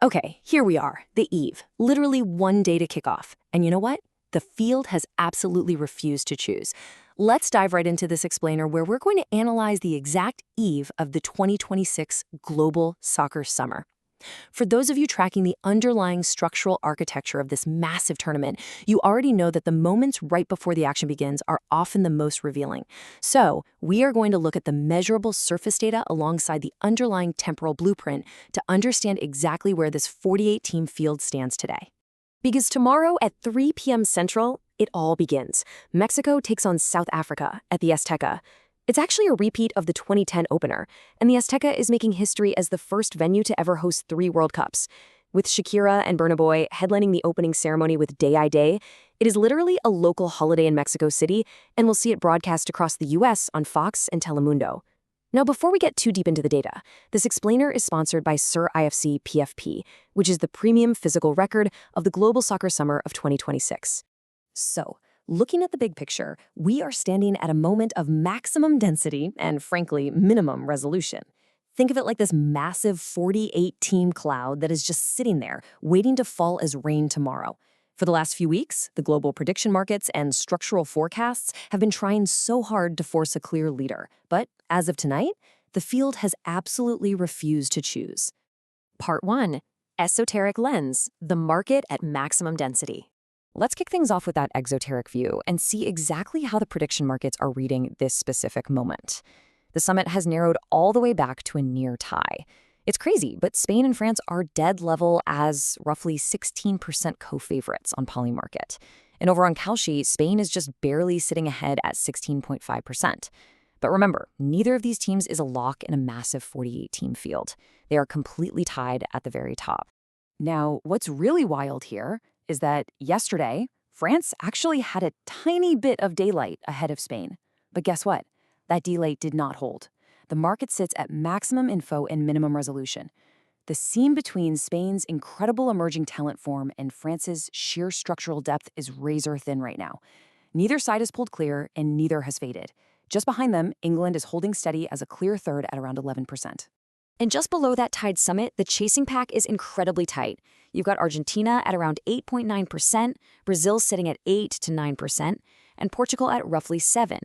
Okay, here we are, the eve, literally one day to kick off. And you know what? The field has absolutely refused to choose. Let's dive right into this explainer where we're going to analyze the exact eve of the 2026 Global Soccer Summer. For those of you tracking the underlying structural architecture of this massive tournament, you already know that the moments right before the action begins are often the most revealing. So, we are going to look at the measurable surface data alongside the underlying temporal blueprint to understand exactly where this 48-team field stands today. Because tomorrow at 3 p.m. Central, it all begins. Mexico takes on South Africa at the Azteca. It's actually a repeat of the 2010 opener, and the Azteca is making history as the first venue to ever host 3 World Cups. With Shakira and Burna Boy headlining the opening ceremony with Dai Dai, it is literally a local holiday in Mexico City, and we'll see it broadcast across the US on Fox and Telemundo. Now, before we get too deep into the data, this explainer is sponsored by Sir IFC PFP, which is the premium physical record of the Global Soccer Summer of 2026. So, looking at the big picture, we are standing at a moment of maximum density and, frankly, minimum resolution. Think of it like this massive 48-team cloud that is just sitting there, waiting to fall as rain tomorrow. For the last few weeks, the global prediction markets and structural forecasts have been trying so hard to force a clear leader. But as of tonight, the field has absolutely refused to choose. Part 1. Esoteric Lens, the market at maximum density. Let's kick things off with that exoteric view and see exactly how the prediction markets are reading this specific moment. The summit has narrowed all the way back to a near tie. It's crazy, but Spain and France are dead level as roughly 16% co-favorites on Polymarket. And over on Kalshi, Spain is just barely sitting ahead at 16.5%. But remember, neither of these teams is a lock in a massive 48-team field. They are completely tied at the very top. Now, what's really wild here is that yesterday, France actually had a tiny bit of daylight ahead of Spain. But guess what? That daylight did not hold. The market sits at maximum info and minimum resolution. The seam between Spain's incredible emerging talent form and France's sheer structural depth is razor thin right now. Neither side has pulled clear, and neither has faded. Just behind them, England is holding steady as a clear third at around 11%. And just below that tied summit, the chasing pack is incredibly tight. You've got Argentina at around 8.9%, Brazil sitting at 8 to 9%, and Portugal at roughly 7%.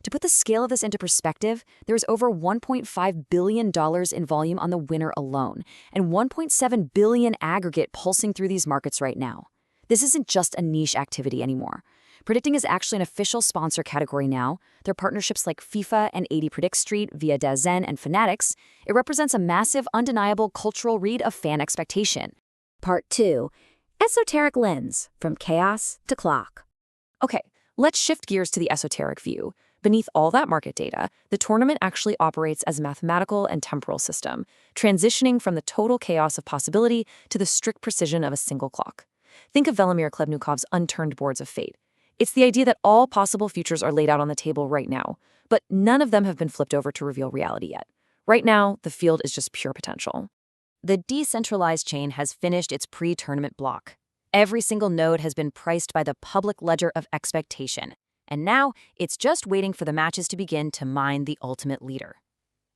To put the scale of this into perspective, there is over $1.5 billion in volume on the winner alone, and $1.7 billion aggregate pulsing through these markets right now. This isn't just a niche activity anymore. Predicting is actually an official sponsor category now. There are partnerships like FIFA and 80 Predict Street via Dazen and Fanatics. It represents a massive, undeniable cultural read of fan expectation. Part 2. Esoteric Lens, from chaos to clock. Okay, let's shift gears to the esoteric view. Beneath all that market data, the tournament actually operates as a mathematical and temporal system, transitioning from the total chaos of possibility to the strict precision of a single clock. Think of Velimir Klebnikov's unturned boards of fate. It's the idea that all possible futures are laid out on the table right now, but none of them have been flipped over to reveal reality yet. Right now, the field is just pure potential. The decentralized chain has finished its pre-tournament block. Every single node has been priced by the public ledger of expectation, and now it's just waiting for the matches to begin to mine the ultimate leader.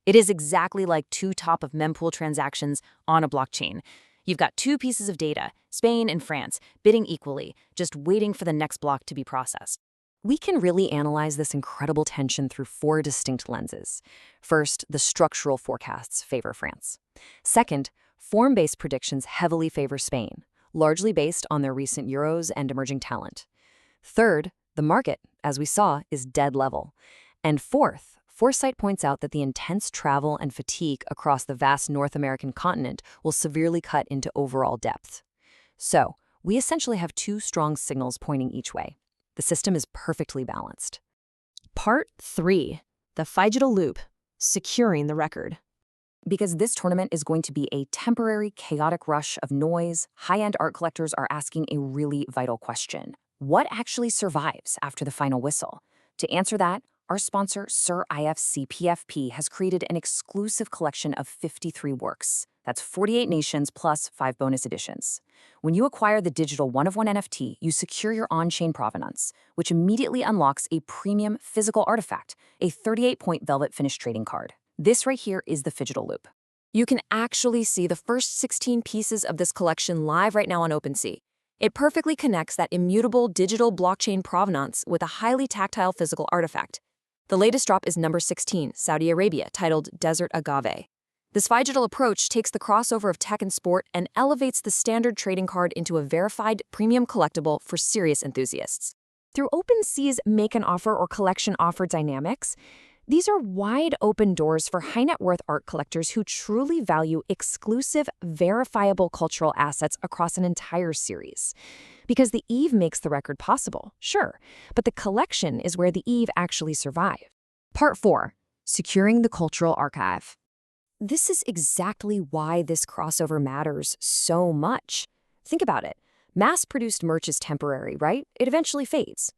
It is exactly like 2 top-of-mempool transactions on a blockchain. You've got 2 pieces of data, Spain and France, bidding equally, just waiting for the next block to be processed. We can really analyze this incredible tension through 4 distinct lenses. First, the structural forecasts favor France. Second, form-based predictions heavily favor Spain, largely based on their recent Euros and emerging talent. Third, the market, as we saw, is dead level. And fourth, foresight points out that the intense travel and fatigue across the vast North American continent will severely cut into overall depth. So, we essentially have 2 strong signals pointing each way. The system is perfectly balanced. Part 3. The Phygital Loop, securing the record. Because this tournament is going to be a temporary, chaotic rush of noise, high-end art collectors are asking a really vital question. What actually survives after the final whistle? To answer that, our sponsor, Sir IFC PFP, has created an exclusive collection of 53 works. That's 48 nations plus 5 bonus editions. When you acquire the digital 1-of-1 NFT, you secure your on-chain provenance, which immediately unlocks a premium physical artifact, a 38-point velvet finish trading card. This right here is the Phygital Loop. You can actually see the first 16 pieces of this collection live right now on OpenSea. It perfectly connects that immutable digital blockchain provenance with a highly tactile physical artifact. The latest drop is number 16, Saudi Arabia, titled Desert Agave. This Phygital approach takes the crossover of tech and sport and elevates the standard trading card into a verified premium collectible for serious enthusiasts. Through OpenSea's make an offer or collection offer dynamics, these are wide open doors for high net worth art collectors who truly value exclusive, verifiable cultural assets across an entire series. Because the Eve makes the record possible, sure, but the collection is where the Eve actually survived. Part 4. Securing the Cultural Archive. This is exactly why this crossover matters so much. Think about it. Mass-produced merch is temporary, right? It eventually fades.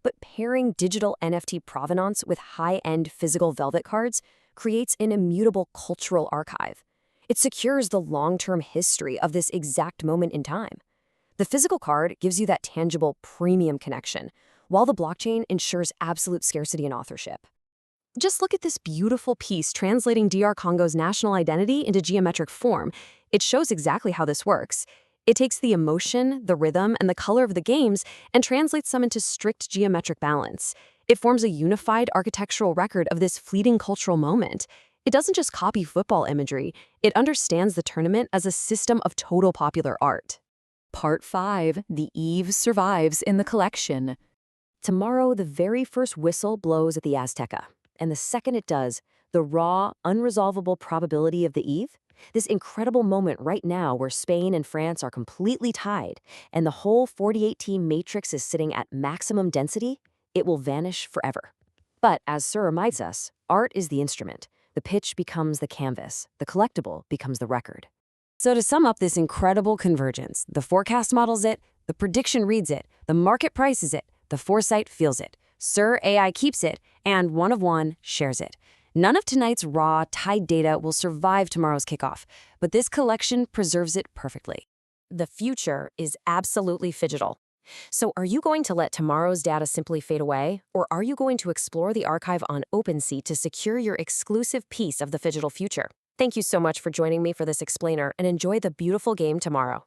But pairing digital NFT provenance with high-end physical velvet cards creates an immutable cultural archive. It secures the long-term history of this exact moment in time. The physical card gives you that tangible premium connection, while the blockchain ensures absolute scarcity and authorship. Just look at this beautiful piece translating DR Congo's national identity into geometric form. It shows exactly how this works. It takes the emotion, the rhythm, and the color of the games and translates them into strict geometric balance. It forms a unified architectural record of this fleeting cultural moment. It doesn't just copy football imagery, it understands the tournament as a system of total popular art. Part 5. The Eve survives in the collection. Tomorrow, the very first whistle blows at the Azteca. And the second it does, the raw, unresolvable probability of the Eve, this incredible moment right now where Spain and France are completely tied and the whole 48-team matrix is sitting at maximum density, it will vanish forever. But as Sir reminds us, art is the instrument. The pitch becomes the canvas. The collectible becomes the record. So to sum up this incredible convergence, the forecast models it, the prediction reads it, the market prices it, the foresight feels it, Sir AI keeps it, and one of one shares it. None of tonight's raw, tied data will survive tomorrow's kickoff, but this collection preserves it perfectly. The future is absolutely phygital. So are you going to let tomorrow's data simply fade away, or are you going to explore the archive on OpenSea to secure your exclusive piece of the phygital future? Thank you so much for joining me for this explainer, and enjoy the beautiful game tomorrow.